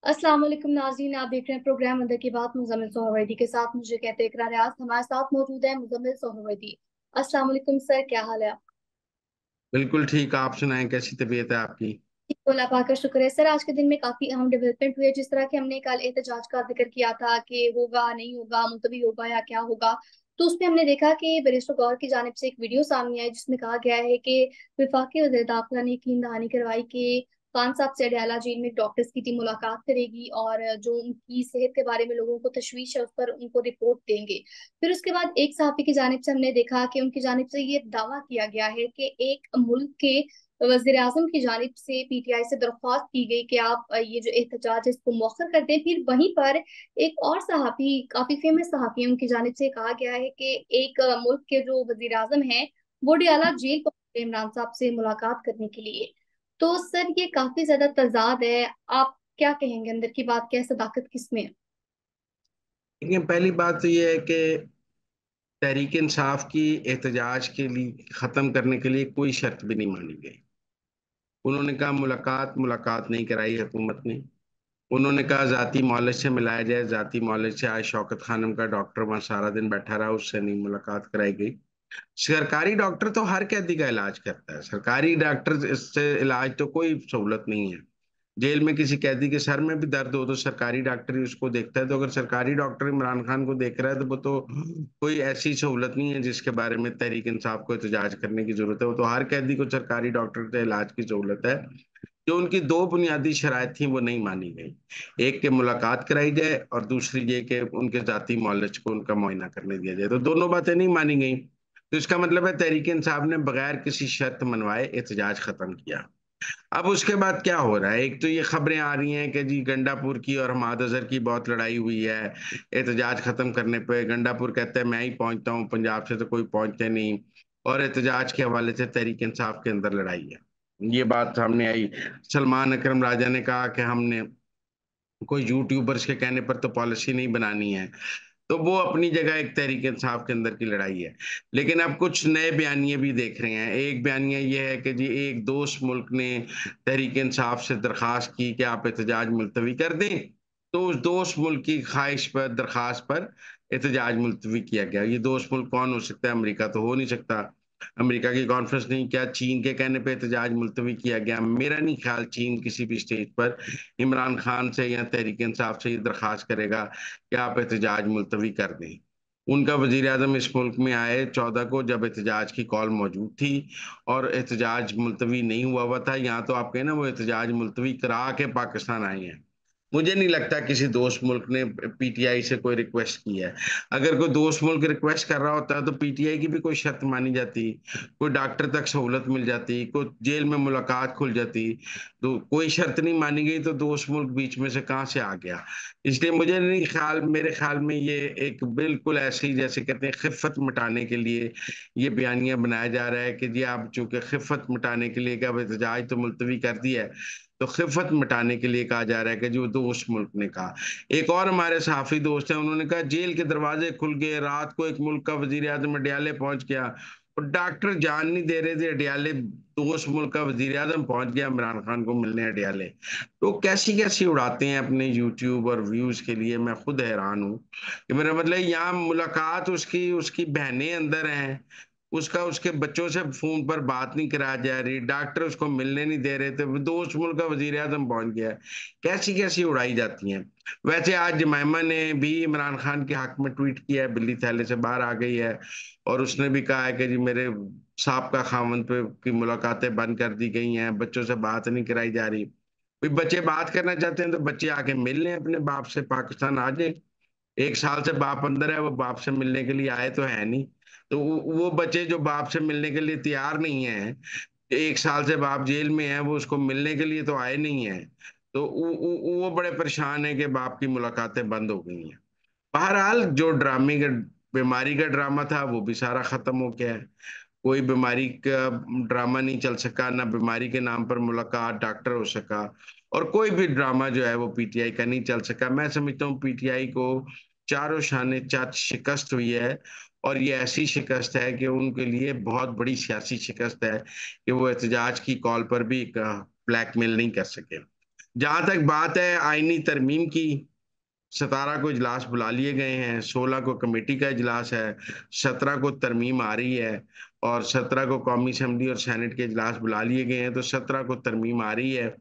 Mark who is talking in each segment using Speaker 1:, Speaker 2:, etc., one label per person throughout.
Speaker 1: अस्सलाम वालेकुम नाज़रीन, आप देख रहे हैं प्रोग्राम अंदर की बात मुजम्मिल सोहरवर्दी के साथ। मुझे कहते हैं इकरार रियाज। हमारे साथ मौजूद है मुजम्मिल सोहरवर्दी। अस्सलाम वालेकुम सर, क्या हाल है?
Speaker 2: बिल्कुल ठीक। आप सुनाएं, कैसी तबीयत है आपकी?
Speaker 1: ठीक, अल्लाह पाक का शुक्र है सर। आज के दिन में काफी अहम डेवलपमेंट हुई है। जिस तरह की हमने कल एहतजाज का जिक्र किया था कि होगा नहीं होगा, मुलतवी होगा या क्या होगा, तो उसमें हमने देखा कि बैरिस्टर गौहर की जानिब से एक वीडियो सामने आई जिसमें कहा गया है कि वफाकी वज़ीर दाखिला ने यकीन दहानी करवाई कि खान साहब से अडयाला जेल में डॉक्टर्स की टीम मुलाकात करेगी और जो उनकी सेहत के बारे में लोगों को तशवीश है उस पर उनको रिपोर्ट देंगे। फिर उसके बाद एक सहाफी की जानिब से हमने देखा कि उनकी जानिब से ये दावा किया गया है कि एक मुल्क के वजीर आजम की जानिब से पीटीआई से दरख्वास्त की गई कि आप ये जो एहतजाज है इसको मौखर कर दें। फिर वहीं पर एक और सहाफी, काफी फेमस सहाफी है, उनकी जानिब से कहा गया है कि एक मुल्क के जो वजीर आजम है वो डयाला जेल पहुंचे इमरान साहब से मुलाकात करने के लिए। तो सर ये काफी ज्यादा तजाद है। आप क्या कहेंगे, अंदर की बात क्या है, सदाकत किसमें है?
Speaker 2: देखिए, पहली बात तो ये है कि तहरीक इंसाफ की एहतजाज के लिए खत्म करने के लिए कोई शर्त भी नहीं मानी गई। उन्होंने कहा मुलाकात मुलाकात नहीं कराई हुकूमत ने। उन्होंने कहा जाती मौलत से मिलाया जाए, जाती मौलत से। आज शौकत खानम का डॉक्टर वहां सारा दिन बैठा रहा, उससे नहीं मुलाकात कराई गई। सरकारी डॉक्टर तो हर कैदी का इलाज करता है। सरकारी डॉक्टर इससे इलाज तो कोई सहूलत नहीं है। जेल में किसी कैदी के सर में भी दर्द हो तो सरकारी डॉक्टर ही उसको देखता है। तो अगर सरकारी डॉक्टर इमरान खान को देख रहा है तो वो तो कोई ऐसी सहूलत नहीं है जिसके बारे में तहरीक इंसाफ को एहतजाज करने की जरूरत है। वो तो हर कैदी को सरकारी डॉक्टर से इलाज की सहूलत है। जो उनकी दो बुनियादी शराइत थी वो नहीं मानी गई। एक के मुलाकात कराई जाए और दूसरी ये कि उनके जाती मॉलेज को उनका मुआयना करने दिया जाए। तो दोनों बातें नहीं मानी गई। तो इसका मतलब है तहरीक इंसाफ ने बगैर किसी शर्त मनवाए एहतजाज खत्म किया। अब उसके बाद क्या हो रहा है? एक तो ये खबरें आ रही हैं कि जी गंडापुर की और हमाद अजहर की बहुत लड़ाई हुई है। एहतजाज खत्म करने पे गंडापुर कहता है मैं ही पहुंचता हूँ, पंजाब से तो कोई पहुंचते नहीं। और एहतजाज के हवाले से तहरीक इंसाफ के अंदर लड़ाई है। ये बात सामने आई। सलमान अकरम राजा ने कहा कि हमने कोई यूट्यूबर्स के कहने पर तो पॉलिसी नहीं बनानी है। तो वो अपनी जगह एक तहरीक इंसाफ के अंदर की लड़ाई है। लेकिन अब कुछ नए बयानिए भी देख रहे हैं। एक बयानिया ये है कि जी एक दोस्त मुल्क ने तहरीक इंसाफ से दरखास्त की कि आप एहतजाज मुलतवी कर दें। तो उस दोस्त मुल्क की ख्वाहिश पर, दरखास्त पर एहतजाज मुलतवी किया गया। ये दोस्त मुल्क कौन हो सकता है? अमेरिका तो हो नहीं सकता। अमेरिका की कॉन्फ्रेंस नहीं, क्या चीन के कहने पे एहतजाज मुलतवी किया गया? मेरा नहीं ख्याल चीन किसी भी स्टेज पर इमरान खान से या तहरीक इंसाफ से ये दरखास्त करेगा कि आप एहतजाज मुलतवी कर दें। उनका वजीर आजम इस मुल्क में आए 14 को, जब एहतजाज की कॉल मौजूद थी और एहतजाज मुलतवी नहीं हुआ हुआ था। यहाँ तो आप कहें ना, वो एहतजाज मुलतवी करा के पाकिस्तान आए हैं। मुझे नहीं लगता किसी दोस्त मुल्क ने पीटीआई से कोई रिक्वेस्ट की है। अगर कोई दोस्त मुल्क रिक्वेस्ट कर रहा होता तो पीटीआई की भी कोई शर्त मानी जाती, कोई डॉक्टर तक सहूलत मिल जाती, कोई जेल में मुलाकात खुल जाती। तो कोई शर्त नहीं मानी गई तो दोस्त मुल्क बीच में से कहाँ से आ गया? इसलिए मुझे नहीं ख्याल, मेरे ख्याल में ये एक बिल्कुल ऐसे ही जैसे कहते हैं खिफ़्फ़त मिटाने के लिए ये बयानिया बनाया जा रहा है कि जी आप चूंकि खिफ़्फ़त मिटाने के लिए, कि अब एहतजाज तो मुलतवी कर दिया है, तो खिफत मिटाने के लिए कहा जा रहा है कि जो दोस्त मुल्क ने कहा। एक और हमारे सहाफी दोस्त हैं, उन्होंने कहा जेल के दरवाजे खुल गए, रात को एक मुल्क का वजीर आजम अडयाले पहुंच गया और डॉक्टर जान नहीं दे रहे थे अडयाले। दोस्त मुल्क का वजीर आजम पहुंच गया इमरान खान को मिलने अडयाले। तो कैसी कैसी उड़ाते हैं अपने यूट्यूब और व्यूज के लिए। मैं खुद हैरान हूँ कि मेरा मतलब यहाँ मुलाकात, उसकी उसकी बहनें अंदर हैं, उसका उसके बच्चों से फोन पर बात नहीं कराया जा रही, डॉक्टर उसको मिलने नहीं दे रहे थे, वो दोस्त मुल्क का वजीर आजम पहुंच गया है। कैसी कैसी उड़ाई जाती हैं। वैसे आज जमाइमा ने भी इमरान खान के हक में ट्वीट किया है, बिल्ली थैले से बाहर आ गई है। और उसने भी कहा है कि जी मेरे साहब का खामन पे की मुलाकातें बंद कर दी गई हैं, बच्चों से बात नहीं कराई जा रही। भाई बच्चे बात करना चाहते हैं तो बच्चे आके मिल लें अपने बाप से, पाकिस्तान आ जाए। 1 साल से बाप अंदर है, वो बाप से मिलने के लिए आए तो है नहीं। तो वो बच्चे जो बाप से मिलने के लिए तैयार नहीं है, 1 साल से बाप जेल में है, वो उसको मिलने के लिए तो आए नहीं है। तो वो बड़े परेशान है कि बाप की मुलाकातें बंद हो गई हैं। बहरहाल जो ड्रामे का, बीमारी का ड्रामा था वो भी सारा खत्म हो गया है। कोई बीमारी का ड्रामा नहीं चल सका, ना बीमारी के नाम पर मुलाकात डॉक्टर हो सका। और कोई भी ड्रामा जो है वो पीटीआई का नहीं चल सका। मैं समझता हूँ पीटीआई को चारों शाने चार शिकस्त हुई है। और ये ऐसी शिकस्त है कि उनके लिए बहुत बड़ी सियासी शिकस्त है कि वो एहतजाज की कॉल पर भी ब्लैकमेल नहीं कर सके। जहां तक बात है आईनी तरमीम की, 17 को इजलास बुला लिए गए हैं, 16 को कमेटी का इजलास है, 17 को तरमीम आ रही है, और 17 को कौमी असम्बली और सेनेट के इजलास बुला लिए गए हैं, तो 17 को तरमीम आ रही है।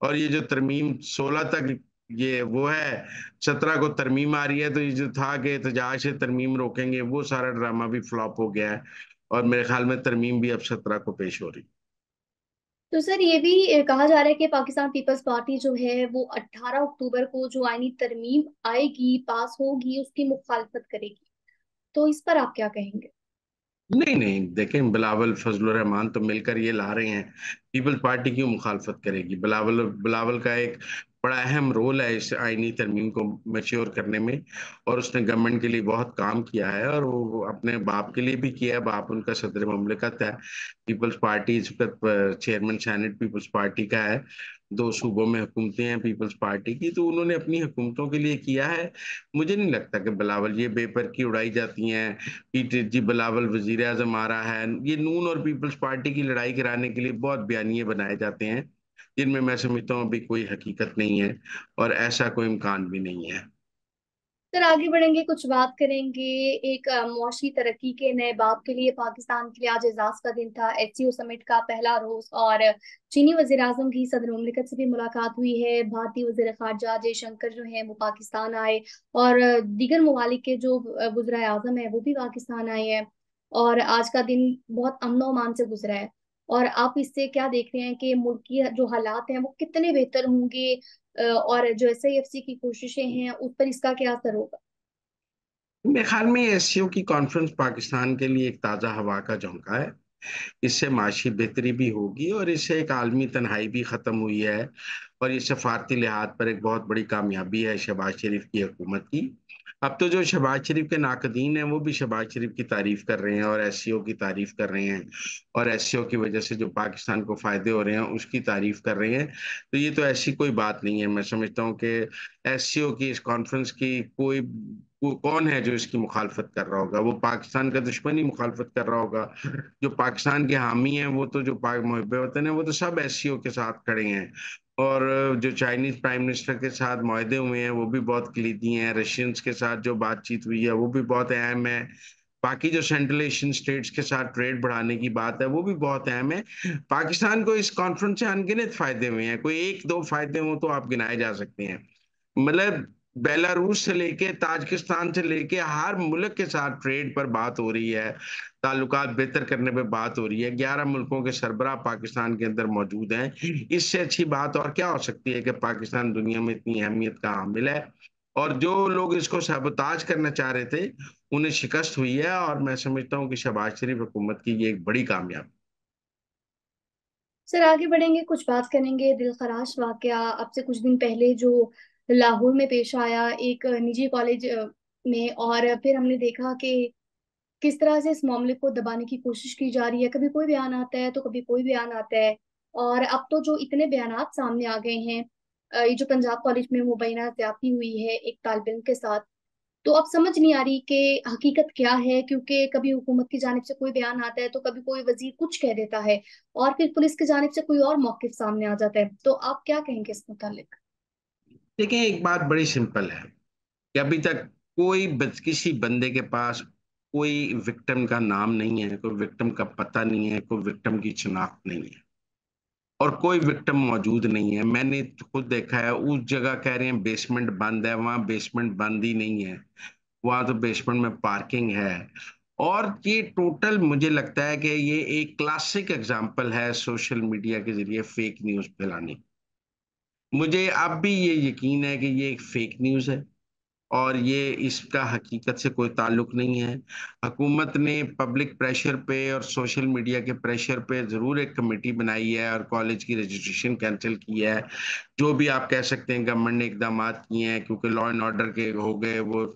Speaker 2: और ये जो तरमीम 16 तक ये वो है, 17 को तरमीम आ रही है, तो ये जो था कि एहतजाज से तरमीम रोकेंगे, वो सारा ड्रामा भी फ्लॉप हो गया है। और मेरे ख्याल में तरमीम भी अब 17 को पेश हो रही।
Speaker 1: तो सर ये भी कहा जा रहा है कि पाकिस्तान पीपल्स पार्टी जो है वो 18 अक्टूबर को जो आईनी तरमीम आएगी, पास होगी, उसकी मुखालफत करेगी। तो इस पर आप क्या कहेंगे?
Speaker 2: नहीं नहीं, देखें, बिलावल फजलुर रहमान तो मिलकर ये ला रहे हैं। पीपल्स पार्टी क्यों मुखालफत करेगी? बिलावल बिलावल का एक बड़ा अहम रोल है इस आईनी तरमीम को मैच्योर करने में। और उसने गवर्नमेंट के लिए बहुत काम किया है, और वो अपने बाप के लिए भी किया है। बाप उनका सदर ममलिकत है। पीपल्स पार्टी इस वक्त चेयरमैन सेनेट पीपल्स पार्टी का है। 2 सूबों में हुकूमतें हैं पीपल्स पार्टी की, तो उन्होंने अपनी हुकूमतों के लिए किया है। मुझे नहीं लगता कि बिलावल ये बेपर की उड़ाई जाती हैं कि जी बिलावल वजीर आजम आ रहा है। ये नून और पीपल्स पार्टी की लड़ाई कराने के लिए बहुत बयानिए बनाए जाते हैं, जिनमें मैं समझता हूँ अभी कोई हकीकत नहीं है, और ऐसा कोई इम्कान भी नहीं है।
Speaker 1: सर आगे बढ़ेंगे, कुछ बात करेंगे। एक मुआशी तरक्की के नए बाब के लिए पाकिस्तान के लिए आज एजाज का दिन था, एचसीओ समिट का पहला रोज। और चीनी वजीर आजम की सदर मुमलिकत से भी मुलाकात हुई है। भारतीय वजीर खारजा जयशंकर जो है वो पाकिस्तान आए, और दीगर ममालिक के जो वज़राए आजम है वो भी पाकिस्तान आए हैं। और आज का दिन बहुत अमन अमान से गुजरा है। और आप इससे क्या देख रहे हैं कि मुल्क की जो हालात हैं वो कितने बेहतर होंगे, और जो एसआईएफसी की कोशिशें हैं उस पर इसका क्या असर होगा?
Speaker 2: मेरे ख्याल में एससीओ की कॉन्फ्रेंस पाकिस्तान के लिए एक ताज़ा हवा का झोंका है। इससे माशी बेहतरी भी होगी, और इससे एक आलमी तन्हाई भी खत्म हुई है। और ये सफारती लिहाज पर एक बहुत बड़ी कामयाबी है शहबाज शरीफ की हुकूमत की। अब तो जो शहबाज शरीफ के नाकदीन हैं वो भी शहबाज शरीफ की तारीफ कर रहे हैं और एससीओ की तारीफ कर रहे हैं, और एससीओ की वजह से जो पाकिस्तान को फायदे हो रहे हैं उसकी तारीफ कर रहे हैं। तो ये तो ऐसी कोई बात नहीं है। मैं समझता हूँ कि एससीओ की इस कॉन्फ्रेंस की कोई कौन है जो इसकी मुखालफत कर रहा होगा? वो पाकिस्तान का दुश्मन ही मुखालफत कर रहा होगा। जो पाकिस्तान के हामी हैं वो तो, जो पाक मुहब्बे वतन है वो तो सब एससीओ के साथ खड़े हैं। और जो चाइनीज प्राइम मिनिस्टर के साथ मुआहदे हुए हैं वो भी बहुत कलीदी हैं। रशियंस के साथ जो बातचीत हुई है वो भी बहुत अहम है। बाकी जो सेंट्रल एशियन स्टेट्स के साथ ट्रेड बढ़ाने की बात है वो भी बहुत अहम है। पाकिस्तान को इस कॉन्फ्रेंस से अनगिनत फायदे हुए हैं। कोई एक दो फायदे हो तो आप गिनाए जा सकते हैं। मतलब बेलारूस से लेके ताजिकिस्तान से लेके हर मुल्क के साथ ट्रेड पर बात हो रही है, ताल्लुकात बेहतर करने पे बात हो रही है। 11 मुल्कों के सरबराह पाकिस्तान के अंदर मौजूद हैं। इससे अच्छी बात और क्या हो सकती है कि पाकिस्तान दुनिया में इतनी अहमियत का हामिल है, और जो लोग इसको साबोताज करना चाह रहे थे उन्हें शिकस्त हुई है। और मैं समझता हूँ कि शहबाज शरीफ हुकूमत की ये एक बड़ी कामयाबी।
Speaker 1: सर आगे बढ़ेंगे, कुछ बात करेंगे दिलखराश वाकया अब से कुछ दिन पहले जो लाहौर में पेश आया एक निजी कॉलेज में। और फिर हमने देखा कि किस तरह से इस मामले को दबाने की कोशिश की जा रही है। कभी कोई बयान आता है तो कभी कोई बयान आता है। और अब तो जो इतने बयानात सामने आ गए हैं, ये जो पंजाब कॉलेज में मुबैना ज्यादती हुई है एक तालिब इल्म के साथ, तो अब समझ नहीं आ रही कि हकीकत क्या है। क्योंकि कभी हुकूमत की जानिब से कोई बयान आता है तो कभी कोई वजीर कुछ कह देता है, और फिर पुलिस की जानिब से कोई और मौकिफ सामने आ जाता है। तो आप क्या कहेंगे इस मुतालिक?
Speaker 2: देखिए, एक बात बड़ी सिंपल है कि अभी तक किसी बंदे के पास कोई विक्टिम का नाम नहीं है, कोई विक्टिम का पता नहीं है, कोई विक्टिम की शिनाख्त नहीं है, और कोई विक्टिम मौजूद नहीं है। मैंने खुद देखा है, उस जगह कह रहे हैं बेसमेंट बंद है, वहां बेसमेंट बंद ही नहीं है। वहां तो बेसमेंट में पार्किंग है। और ये टोटल मुझे लगता है कि ये एक क्लासिक एग्जाम्पल है सोशल मीडिया के जरिए फेक न्यूज फैलाने की। मुझे अब भी ये यकीन है कि ये एक फेक न्यूज है, और ये इसका हकीकत से कोई ताल्लुक नहीं है। हुकूमत ने पब्लिक प्रेशर पे और सोशल मीडिया के प्रेशर पे जरूर एक कमेटी बनाई है और कॉलेज की रजिस्ट्रेशन कैंसिल की है। जो भी आप कह सकते हैं गवर्नमेंट ने इकदाम किए हैं, क्योंकि लॉ एंड ऑर्डर के हो गए वो,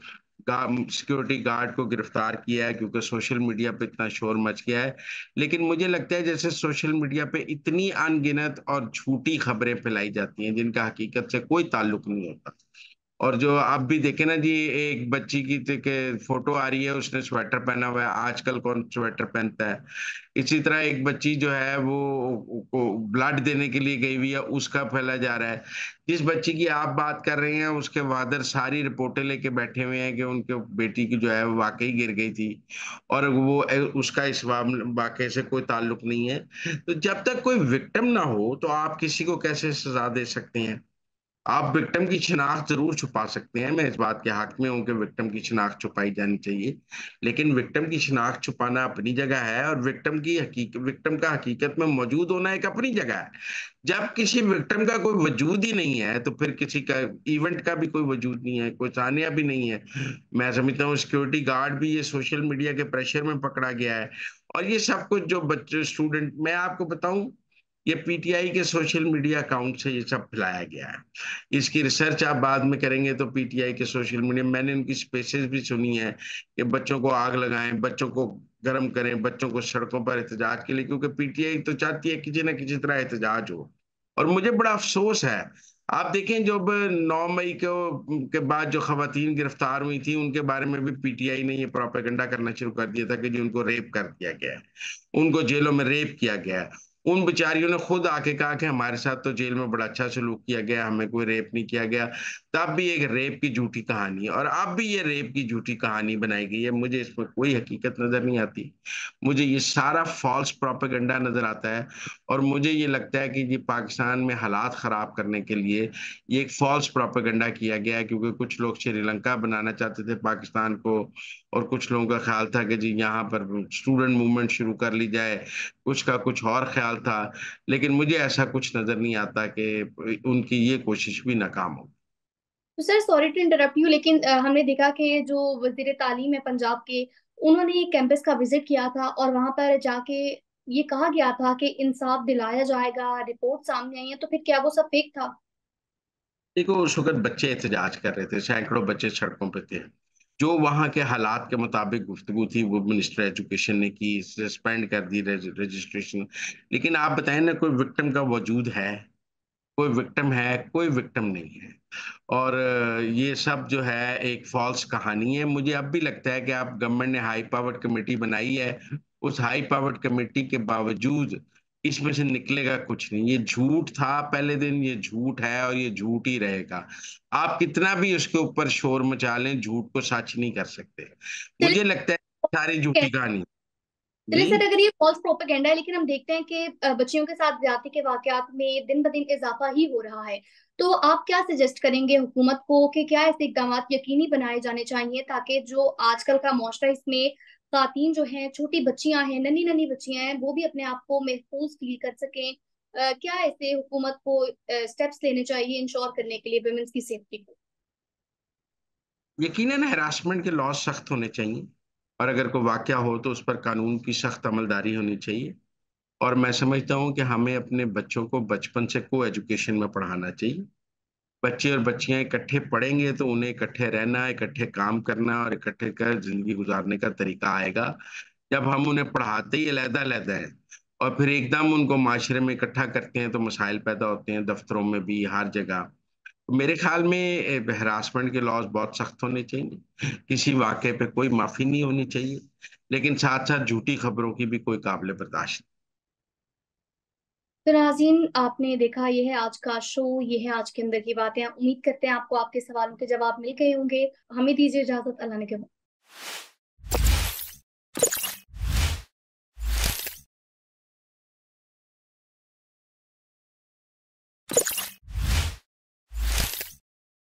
Speaker 2: सिक्योरिटी गार्ड को गिरफ्तार किया है क्योंकि सोशल मीडिया पे इतना शोर मच गया है। लेकिन मुझे लगता है जैसे सोशल मीडिया पे इतनी अनगिनत और झूठी खबरें फैलाई जाती हैं जिनका हकीकत से कोई ताल्लुक नहीं होता, और जो आप भी देखे ना जी, एक बच्ची की के फोटो आ रही है, उसने स्वेटर पहना हुआ है, आजकल कौन स्वेटर पहनता है। इसी तरह एक बच्ची जो है वो ब्लड देने के लिए गई हुई है, उसका फैला जा रहा है। जिस बच्ची की आप बात कर रहे हैं उसके फादर सारी रिपोर्टें लेके बैठे हुए हैं कि उनके बेटी की जो है वो वाकई गिर गई थी, और वो उसका इस वाकये से कोई ताल्लुक नहीं है। तो जब तक कोई विक्टिम ना हो तो आप किसी को कैसे सजा दे सकते हैं। आप विक्टिम की शिनाख्त जरूर छुपा सकते हैं, मैं इस बात के हक में हूं कि विक्टिम की शिनाख्त छुपाई जानी चाहिए, लेकिन विक्टिम की शिनाख्त छुपाना अपनी जगह है, और विक्टिम का हकीकत में मौजूद होना एक अपनी जगह है। जब किसी विक्टिम का कोई वजूद ही नहीं है तो फिर किसी का इवेंट का भी कोई वजूद नहीं है, कोई सानिया भी नहीं है। मैं समझता हूँ सिक्योरिटी गार्ड भी ये सोशल मीडिया के प्रेशर में पकड़ा गया है। और ये सब कुछ जो बच्चे स्टूडेंट, मैं आपको बताऊं, ये पीटीआई के सोशल मीडिया अकाउंट से ये सब फैलाया गया है। इसकी रिसर्च आप बाद में करेंगे तो पीटीआई के सोशल मीडिया, मैंने उनकी स्पेसेस भी सुनी है कि बच्चों को आग लगाएं, बच्चों को गर्म करें, बच्चों को सड़कों पर एहतजाज के लिए, क्योंकि पीटीआई तो चाहती है किसी ना किसी तरह एहतजाज हो। और मुझे बड़ा अफसोस है, आप देखें जब 9 मई को के बाद जो खवातीन गिरफ्तार हुई थी उनके बारे में भी पीटीआई ने ये प्रोपेगेंडा करना शुरू कर दिया था कि जी उनको रेप कर दिया गया है, उनको जेलों में रेप किया गया है। उन बेचारियों ने खुद आके कहा कि हमारे साथ तो जेल में बड़ा अच्छा सलूक किया गया, हमें कोई रेप नहीं किया गया। तब भी एक रेप की झूठी कहानी है, और अब भी ये रेप की झूठी कहानी बनाई गई है। मुझे इसमें कोई हकीकत नजर नहीं आती, मुझे ये सारा फॉल्स प्रोपेगेंडा नजर आता है। और मुझे ये लगता है कि ये पाकिस्तान में हालात खराब करने के लिए ये एक फॉल्स प्रोपेगेंडा किया गया है, क्योंकि कुछ लोग श्रीलंका बनाना चाहते थे पाकिस्तान को, और कुछ लोगों का ख्याल था कि जी यहाँ पर स्टूडेंट मूवमेंट शुरू कर ली जाए, कुछ का कुछ और ख्याल था। लेकिन मुझे ऐसा कुछ नजर नहीं आता कि उनकी ये कोशिश भी नाकाम हो।
Speaker 1: तो sir sorry to interrupt you, लेकिन हमने देखा कि जो वजीर तालीम है पंजाब के, उन्होंने एक कैंपस का विजिट किया था और वहां पर जाके ये कहा गया था कि इंसाफ दिलाया जाएगा, रिपोर्ट सामने आई है, तो फिर क्या वो सब फेक था?
Speaker 2: देखो उस वक्त बच्चे एहतजाज कर रहे थे, सैकड़ों बच्चे सड़कों पे थे। जो वहां के हालात के मुताबिक गुफ्तगू थी वो मिनिस्टर एजुकेशन ने की, सस्पेंड कर दी रजिस्ट्रेशन। लेकिन आप बताएं ना, कोई विक्टिम का वजूद है? कोई विक्टिम है? कोई विक्टिम नहीं है। और ये सब जो है एक फॉल्स कहानी है। मुझे अब भी लगता है कि आप गवर्नमेंट ने हाई पावर्ड कमेटी बनाई है, उस हाई पावर्ड कमेटी के बावजूद इसमें से निकलेगा कुछ नहीं। ये झूठ था पहले दिन, ये झूठ है और ये झूठ ही रहेगा। आप कितना भी उसके ऊपर शोर मचा लें, झूठ को सच नहीं कर सकते।
Speaker 1: चलिए
Speaker 2: मुझे लगता है सारी झूठी कहानी।
Speaker 1: चलिए
Speaker 2: जी।
Speaker 1: सर, अगर ये फॉल्स प्रोपेगेंडा है, लेकिन हम देखते हैं कि बच्चियों के साथ ज्यादती के वाकयात में दिन ब दिन इजाफा ही हो रहा है, तो आप क्या सजेस्ट करेंगे हुकूमत को कि क्या ऐसे इकदाम यकीनी बनाए जाने चाहिए ताकि जो आजकल का मुआशरा, इसमें खातन जो हैं, छोटी बच्चियां हैं, नन्ही नन्ही बच्चियां हैं, वो भी अपने आप को महफूज फील कर सकें? क्या ऐसे हुकूमत को स्टेप्स लेने चाहिए इंश्योर करने के लिए वुमेन्स की सेफ्टी को?
Speaker 2: यकीनन हरासमेंट के लॉज सख्त होने चाहिए, और अगर कोई वाकया हो तो उस पर कानून की सख्त अमलदारी होनी चाहिए। और मैं समझता हूँ कि हमें अपने बच्चों को बचपन से को एजुकेशन में पढ़ाना चाहिए। बच्चे और बच्चियां इकट्ठे पढ़ेंगे तो उन्हें इकट्ठे रहना, इकट्ठे काम करना और इकट्ठे कर जिंदगी गुजारने का तरीका आएगा। जब हम उन्हें पढ़ाते ही अलहदा अलहदा है और फिर एकदम उनको माशरे में इकट्ठा करते हैं तो मसाइल पैदा होते हैं, दफ्तरों में भी, हर जगह। तो मेरे ख्याल में हरासमेंट के लॉज बहुत सख्त होने चाहिए, किसी वाक़े पे कोई माफी नहीं होनी चाहिए, लेकिन साथ साथ झूठी खबरों की भी कोई काबिल बर्दाश्त
Speaker 1: तो नाज़रीन, आपने देखा, ये है आज का शो, ये है आज के अंदर की बातें। उम्मीद करते हैं आपको आपके सवालों के जवाब मिल गए होंगे। हमें दीजिए इजाजत, अल्लाह ने के